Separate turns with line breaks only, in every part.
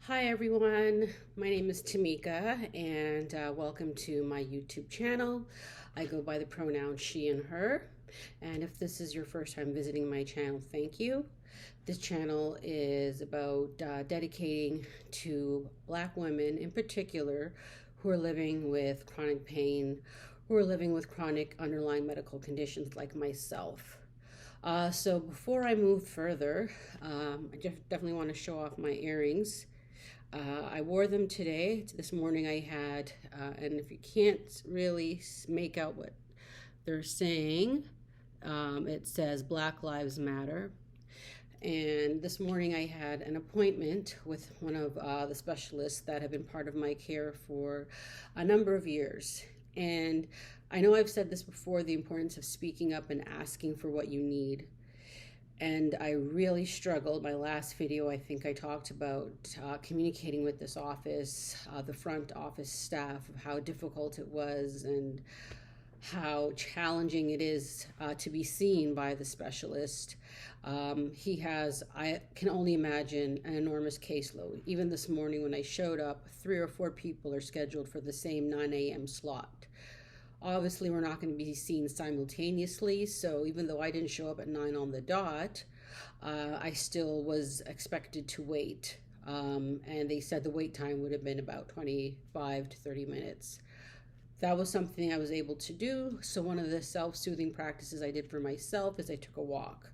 Hi everyone, my name is Tamika and welcome to my YouTube channel. I go by the pronoun she and her, and if this is your first time visiting my channel, thank you. This channel is about dedicating to Black women in particular who are living with chronic pain, who are living with chronic underlying medical conditions like myself. So before I move further, definitely want to show off my earrings. I wore them today. This morning I had, and if you can't really make out what they're saying, it says Black Lives Matter. And this morning I had an appointment with one of the specialists that have been part of my care for a number of years. And I know I've said this before, the importance of speaking up and asking for what you need. And I really struggled. My last video, I think I talked about communicating with this office, the front office staff, of how difficult it was and how challenging it is to be seen by the specialist. He has, I can only imagine, an enormous caseload. Even this morning when I showed up, 3 or 4 people are scheduled for the same 9 a.m. slot. Obviously, we're not going to be seen simultaneously, so even though I didn't show up at 9 on the dot, I still was expected to wait. And they said the wait time would have been about 25 to 30 minutes. That was something I was able to do. So one of the self-soothing practices I did for myself is I took a walk.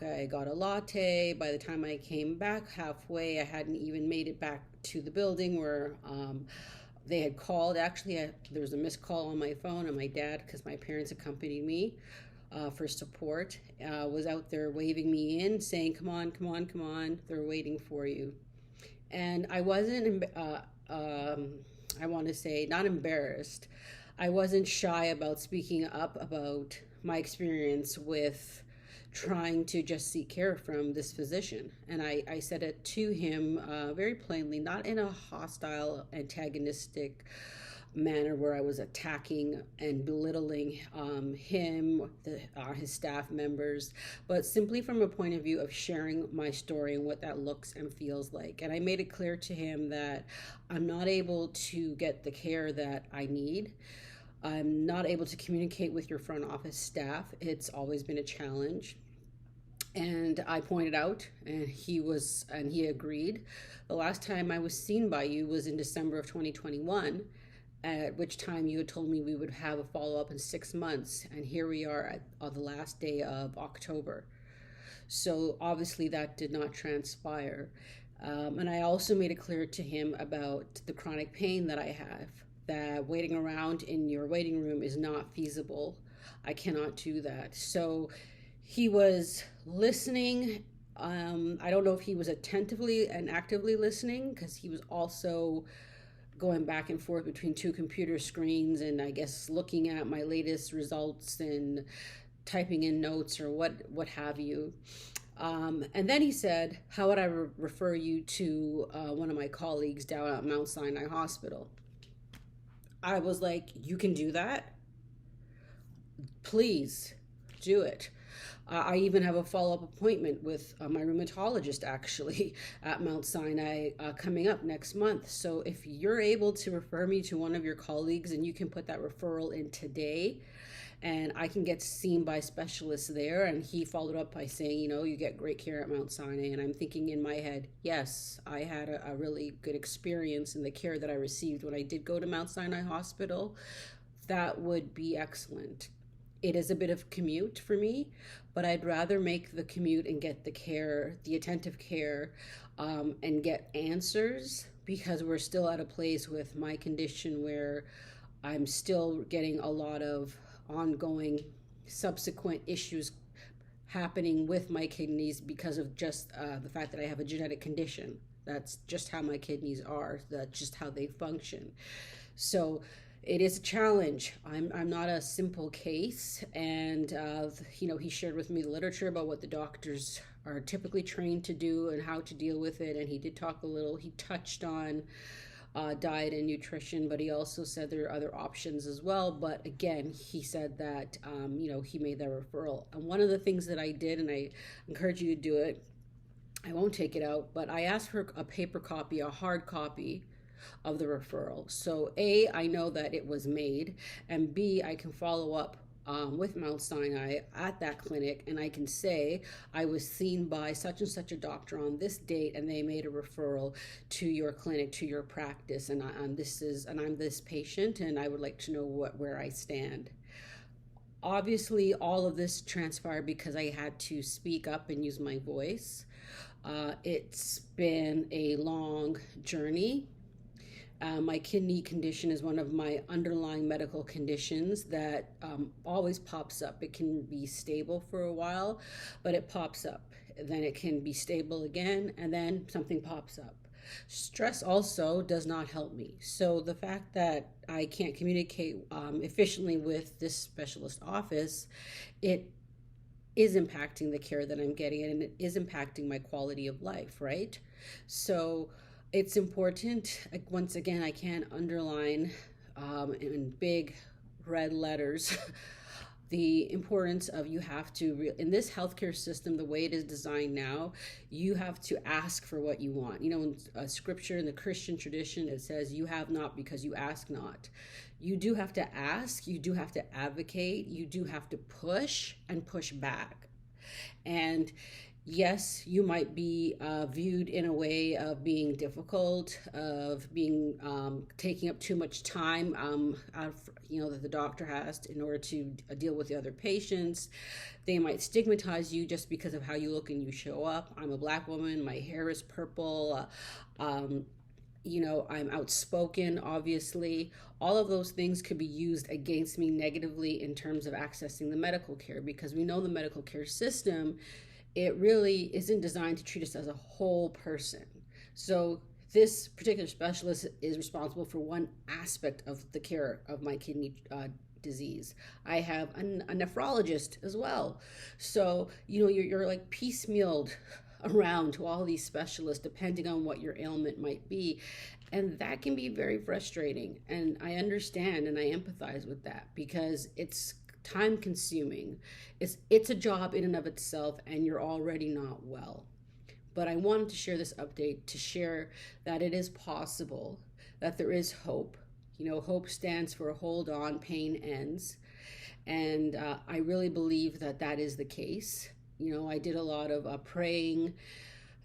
I got a latte. By the time I came back halfway, I hadn't even made it back to the building where they had called. Actually, there was a missed call on my phone, and my dad, because my parents accompanied me for support, was out there waving me in, saying, come on, come on, come on, they're waiting for you. And I wasn't, I want to say, not embarrassed. I wasn't shy about speaking up about my experience with trying to just seek care from this physician. And I said it to him very plainly, not in a hostile, antagonistic manner where I was attacking and belittling him, his staff members, but simply from a point of view of sharing my story and what that looks and feels like. And I made it clear to him that I'm not able to get the care that I need. I'm not able to communicate with your front office staff. It's always been a challenge. And I pointed out, and he agreed. The last time I was seen by you was in December of 2021, at which time you had told me we would have a follow-up in 6 months, and here we are on the last day of October. So obviously that did not transpire. And I also made it clear to him about the chronic pain that I have, that waiting around in your waiting room is not feasible. I cannot do that. So he was listening. I don't know if he was attentively and actively listening, because he was also going back and forth between 2 computer screens and I guess looking at my latest results and typing in notes or what have you. And then he said, how would I refer you to one of my colleagues down at Mount Sinai Hospital? I was like, you can do that? Please do it. I even have a follow-up appointment with my rheumatologist actually at Mount Sinai coming up next month. So if you're able to refer me to one of your colleagues and you can put that referral in today, and I can get seen by specialists there. And he followed up by saying, you get great care at Mount Sinai. And I'm thinking in my head, yes, I had a really good experience in the care that I received when I did go to Mount Sinai Hospital. That would be excellent. It is a bit of commute for me, but I'd rather make the commute and get the care, the attentive care, and get answers, because we're still at a place with my condition where I'm still getting a lot of ongoing subsequent issues happening with my kidneys because of just the fact that I have a genetic condition. That's just how my kidneys are. That's just how they function. So it is a challenge. I'm not a simple case, and he shared with me the literature about what the doctors are typically trained to do and how to deal with it. And he did talk a little. He touched on diet and nutrition, but he also said there are other options as well. But again, he said that he made that referral. And one of the things that I did, and I encourage you to do it, I won't take it out, but I asked for a paper copy, a hard copy of the referral. So A, I know that it was made, and B, I can follow up with Mount Sinai at that clinic, and I can say I was seen by such and such a doctor on this date, and they made a referral to your clinic, to your practice, and I'm this patient, and I would like to know where I stand. Obviously, all of this transpired because I had to speak up and use my voice. It's been a long journey. My kidney condition is one of my underlying medical conditions that always pops up. It can be stable for a while, but it pops up. Then it can be stable again, and then something pops up. Stress also does not help me. So the fact that I can't communicate efficiently with this specialist office, it is impacting the care that I'm getting, and it is impacting my quality of life, right? So it's important. Once again, I can't underline in big red letters the importance of you have to in this healthcare system, the way it is designed now, you have to ask for what you want. You know, in scripture in the Christian tradition, it says you have not because you ask not. You do have to ask, you do have to advocate, you do have to push and push back. And yes, you might be viewed in a way of being difficult, of being taking up too much time, that the doctor has in order to deal with the other patients. They might stigmatize you just because of how you look and you show up. I'm a Black woman. My hair is purple. I'm outspoken, obviously. All of those things could be used against me negatively in terms of accessing the medical care, because we know the medical care system, it really isn't designed to treat us as a whole person. So this particular specialist is responsible for one aspect of the care of my kidney disease. I have a nephrologist as well. So, you're like piecemealed around to all these specialists depending on what your ailment might be. And that can be very frustrating. And I understand and I empathize with that, because it's time consuming. It's a job in and of itself, and you're already not well. But I wanted to share this update to share that it is possible, that there is hope. Hope stands for hold on, pain ends. And I really believe that that is the case. I did a lot of praying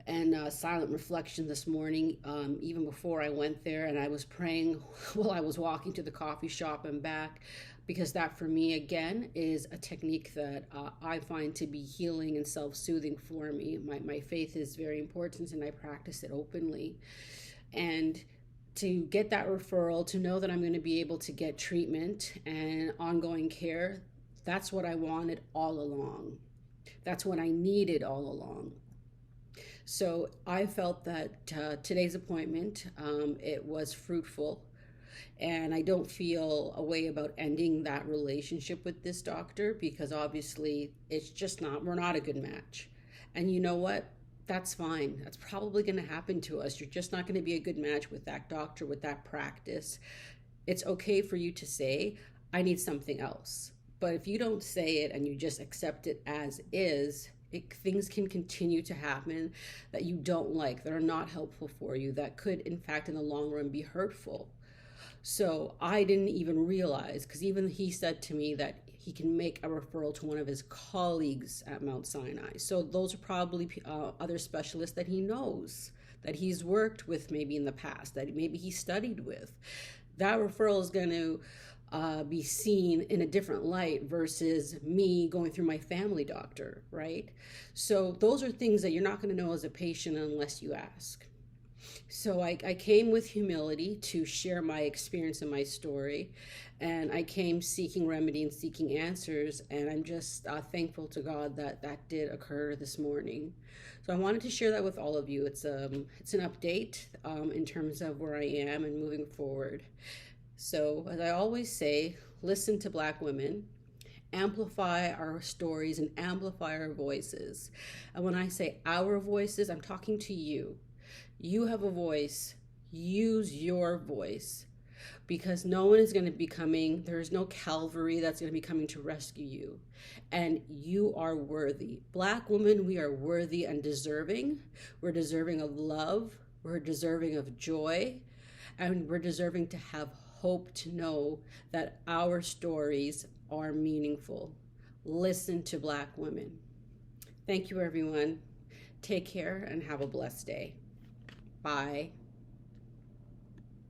and silent reflection this morning, even before I went there. And I was praying while I was walking to the coffee shop and back, because that for me, again, is a technique that I find to be healing and self-soothing for me. My faith is very important, and I practice it openly. And to get that referral, to know that I'm going to be able to get treatment and ongoing care, that's what I wanted all along. That's what I needed all along. So I felt that today's appointment, it was fruitful. And I don't feel a way about ending that relationship with this doctor, because obviously we're not a good match. And you know what? That's fine. That's probably going to happen to us. You're just not going to be a good match with that doctor, with that practice. It's okay for you to say, I need something else. But if you don't say it and you just accept it as is, things can continue to happen that you don't like, that are not helpful for you, that could, in fact, in the long run, be hurtful. So I didn't even realize, because even he said to me that he can make a referral to one of his colleagues at Mount Sinai. So those are probably other specialists that he knows, that he's worked with maybe in the past, that maybe he studied with. That referral is going to be seen in a different light versus me going through my family doctor, right? So those are things that you're not going to know as a patient unless you ask. So I came with humility to share my experience and my story, and I came seeking remedy and seeking answers, and I'm just thankful to God that that did occur this morning. So I wanted to share that with all of you. It's an update in terms of where I am and moving forward. So as I always say, listen to Black women, amplify our stories and amplify our voices. And when I say our voices, I'm talking to you. You have a voice. Use your voice. because no one is going to be coming. There's no Calvary that's going to be coming to rescue you. And you are worthy. Black women, we are worthy and deserving. We're deserving of love. We're deserving of joy. And we're deserving to have hope, to know that our stories are meaningful. Listen to Black women. Thank you, everyone. Take care and have a blessed day. Bye.